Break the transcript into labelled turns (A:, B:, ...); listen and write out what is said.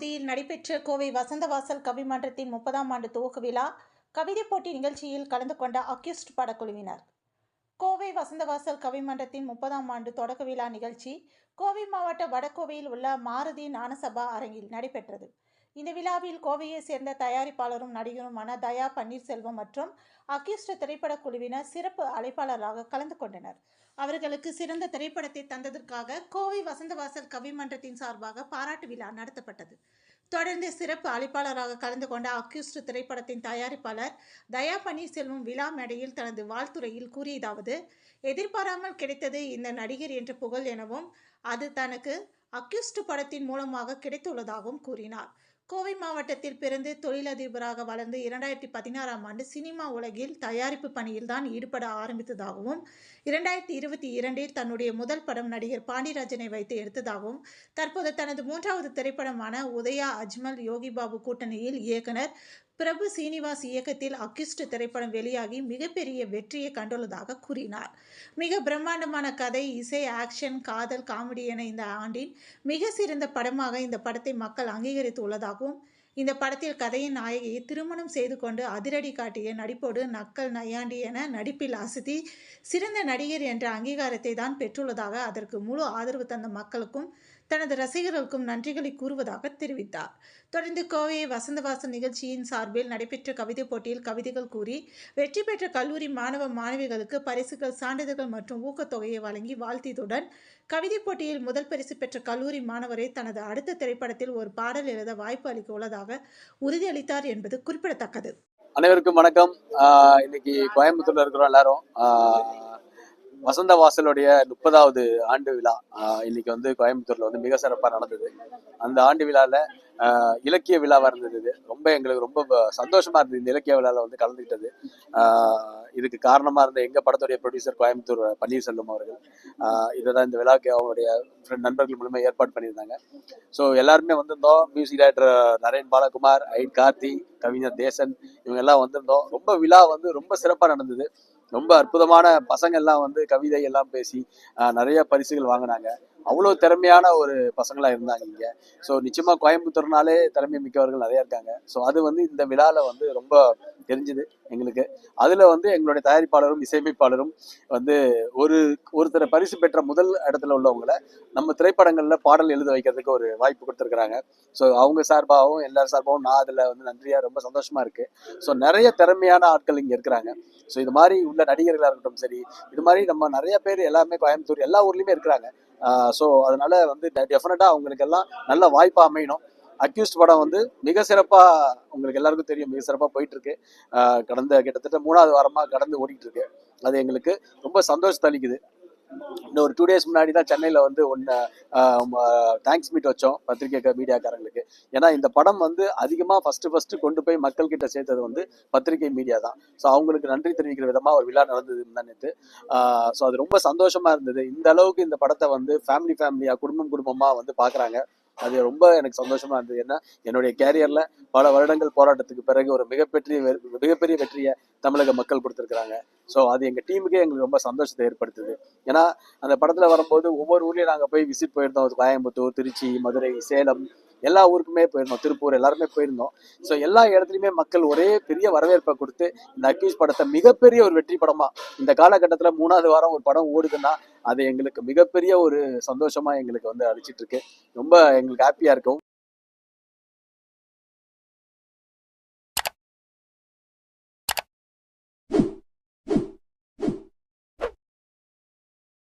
A: தொகுதியில் நடைபெற்ற கோவை வசந்தவாசல் கவிமன்றத்தின் 30ஆம் ஆண்டு துவக்க விழா கவிதை போட்டி நிகழ்ச்சியில் கலந்து கொண்ட அக்யூஸ்ட் படக்குழுவினர். கோவை வசந்தவாசல் கவிமன்றத்தின் 30ஆம் ஆண்டு தொடக்க விழா நிகழ்ச்சி கோவை மாவட்ட வடகோவையில் உள்ள மாருதி ஞானசபா அரங்கில் நடைபெற்றது. இந்த விழாவில் கோவையை சேர்ந்த தயாரிப்பாளரும் நடிகருமான தயா பன்னீர்செல்வம் மற்றும் அக்யூஸ்ட் திரைப்பட குழுவினர் சிறப்பு அழைப்பாளராக கலந்து கொண்டனர். அவர்களுக்கு சிறந்த திரைப்படத்தை தந்ததற்காக கோவை வசந்தவாசல் கவிமன்றத்தின் சார்பாக பாராட்டு விழா நடத்தப்பட்டது. தொடர்ந்து சிறப்பு அழைப்பாளராக கலந்து கொண்ட அக்யூஸ்ட் திரைப்படத்தின் தயாரிப்பாளர் தயா பன்னீர்செல்வம் விழா மேடையில் தனது வாழ்த்துறையில் கூறியதாவது: எதிர்பாராமல் கிடைத்தது இந்த நடிகர் என்ற புகழ் எனவும் அது தனக்கு அக்யூஸ்ட் படத்தின் மூலமாக கிடைத்துள்ளதாகவும் கூறினார். கோவை மாவட்டத்தில் பிறந்து தொழிலதிபராக வளர்ந்து 2016ஆம் ஆண்டு சினிமா உலகில் தயாரிப்பு பணியில் தான் ஈடுபட ஆரம்பித்ததாகவும் 2022இல் தன்னுடைய முதல் படம் நடிகர் பாண்டியராஜனை வைத்து எடுத்ததாகவும் தற்போது தனது 3வது திரைப்படமான உதயா அஜ்மல் யோகிபாபு கூட்டணியில் இயக்குனர் பிரபு சீனிவாஸ் இயக்கத்தில் அக்யூஸ்ட் திரைப்படம் வெளியாகி மிகப்பெரிய வெற்றியை கண்டுள்ளதாக கூறினார். மிக பிரம்மாண்டமான கதை, இசை, ஆக்ஷன், காதல், காமெடி என இந்த ஆண்டின் மிக சிறந்த படமாக இந்த படத்தை மக்கள் அங்கீகரித்து உள்ளதாகவும் இந்த படத்தில் கதையின் நாயகியை திருமணம் செய்து கொண்டு அதிரடி காட்டிய நடிப்போடு நக்கல் நையாண்டி என நடிப்பில் அசத்தி சிறந்த நடிகர் என்ற அங்கீகாரத்தை தான் பெற்றுள்ளதாக, அதற்கு முழு ஆதரவு தந்த மக்களுக்கும் தனது ரசிகர்களுக்கும் நன்றிகளை கூறுவதாக தெரிவித்தார். தொடர்ந்து கோவை வசந்தவாசல் நிகழ்ச்சியின் சார்பில் நடைபெற்ற கவிதை போட்டியில் கவிதைகள் கூறி வெற்றி பெற்ற கல்லூரி மாணவ மாணவிகளுக்கு பரிசுகள், சான்றிதழ்கள் மற்றும் ஊக்கத்தொகையை வழங்கி வாழ்த்தியதுடன் கவிதை போட்டியில் முதல் பரிசு பெற்ற கல்லூரி மாணவரை தனது அடுத்த திரைப்படத்தில் ஒரு பாடல் எழுத வாய்ப்பு அளிக்க உள்ளதாக உறுதியளித்தார் என்பது குறிப்பிடத்தக்கது.
B: அனைவருக்கும் வணக்கம். இன்னைக்கு கோயம்புத்தூர்ல இருக்கிறோம் எல்லாரும். வசந்தவாசலுடைய 30வது ஆண்டு விழா இன்னைக்கு கோயம்புத்தூர்ல மிக சிறப்பாக நடந்தது. அந்த ஆண்டு விழால இலக்கிய விழாவா இருந்தது. எங்களுக்கு ரொம்ப சந்தோஷமா இருந்தது இந்த இலக்கிய விழால கலந்துக்கிட்டது. இதுக்கு காரணமா இருந்த எங்க படத்துடைய ப்ரொடியூசர் கோயம்புத்தூர் பன்னீர்செல்வம் அவர்கள் இதைதான் இந்த விழாவுக்கு அவங்களுடைய நண்பர்கள் மூலமா ஏற்பாடு பண்ணியிருந்தாங்க. ஸோ எல்லாருமே வந்திருந்தோம். மியூசிக் டைரக்டர் நரேன் பாலகுமார், ஐட் கார்த்தி, கவிஞர் தேசன், இவங்க எல்லாம் வந்திருந்தோம். ரொம்ப விழா ரொம்ப சிறப்பாக நடந்தது. ரொம்ப அற்புதமான பசங்க எல்லாம் கவிதை எல்லாம் பேசி நிறைய பரிசுகள் வாங்கினாங்க. அவ்வளோ திறமையான ஒரு பசங்களா இருந்தாங்க இங்க. ஸோ நிச்சயமா கோயம்புத்தூர்னாலே திறமை மிக்கவர்கள் நிறைய இருக்காங்க. ஸோ அது இந்த விழால ரொம்ப தெரிஞ்சுது எங்களுக்கு. அதுல எங்களுடைய தயாரிப்பாளரும் இசையமைப்பாளரும் ஒருத்தரை பரிசு பெற்ற முதல் இடத்துல உள்ளவங்களை நம்ம திரைப்படங்கள்ல பாடல் எழுத வைக்கிறதுக்கு ஒரு வாய்ப்பு கொடுத்துருக்குறாங்க. ஸோ அவங்க சார்பாகவும் எல்லார் சார்பாகவும் நான் அதுல நன்றியா ரொம்ப சந்தோஷமா இருக்கு. ஸோ நிறைய திறமையான ஆட்கள் இங்க இருக்கிறாங்க. ஸோ இது மாதிரி உள்ள நடிகர்களா இருக்கட்டும் சரி, இது மாதிரி நம்ம நிறைய பேர் எல்லாமே கோயம்புத்தூர் எல்லா ஊர்லயுமே இருக்கிறாங்க. ஸோ அதனால டெஃபினட்டா அவங்களுக்கு எல்லாம் நல்ல வாய்ப்பா அமையணும். அக்யூஸ்ட் படம் மிக சிறப்பா உங்களுக்கு எல்லாருக்கும் தெரியும், மிக சிறப்பா போயிட்டு இருக்கு. கடந்த கிட்டத்தட்ட 3வது வாரமா கடந்து ஓடிட்டு இருக்கு. அது எங்களுக்கு ரொம்ப சந்தோஷத்தை அளிக்குது. இன்னும் ஒரு 2 days முன்னாடி தான் சென்னையில தேங்க்ஸ் மீட் வச்சோம் பத்திரிகை மீடியாக்காரங்களுக்கு. ஏன்னா இந்த படம் அதிகமா ஃபர்ஸ்ட் கொண்டு போய் மக்கள் கிட்ட சேர்த்தது பத்திரிகை மீடியா தான். ஸோ அவங்களுக்கு நன்றி தெரிவிக்கிற விதமா ஒரு விழா நடந்தது நேற்று. ஸோ அது ரொம்ப சந்தோஷமா இருந்தது. இந்த அளவுக்கு இந்த படத்தை ஃபேமிலியா குடும்பமா பாக்குறாங்க. அது ரொம்ப எனக்கு சந்தோஷமா இருந்தது. ஏன்னா என்னுடைய கேரியர்ல பல வருடங்கள் போராட்டத்துக்கு பிறகு ஒரு மிகப்பெரிய வெற்றியை தமிழக மக்கள் கொடுத்துருக்காங்க. ஸோ அது எங்க டீமுக்கே எங்களுக்கு ரொம்ப சந்தோஷத்தை ஏற்படுத்துது. ஏன்னா அந்த படத்துல வரும்போது ஒவ்வொரு ஊர்லயும் நாங்க போய் விசிட் போயிருந்தோம். கோயம்புத்தூர், திருச்சி, மதுரை, சேலம், எல்லா ஊருக்குமே போயிருந்தோம். திருப்பூர், எல்லாருமே போயிருந்தோம். ஸோ எல்லா இடத்துலையுமே மக்கள் ஒரே பெரிய வரவேற்பை கொடுத்து இந்த அக்யூஸ் படத்தை மிகப்பெரிய ஒரு வெற்றி படமா இந்த காலகட்டத்தில் 3வது வாரம் ஒரு படம் ஓடுதுன்னா அது எங்களுக்கு மிகப்பெரிய ஒரு சந்தோஷமா எங்களுக்கு அளிச்சிட்டு இருக்கு. ரொம்ப எங்களுக்கு ஹாப்பியா இருக்கும்.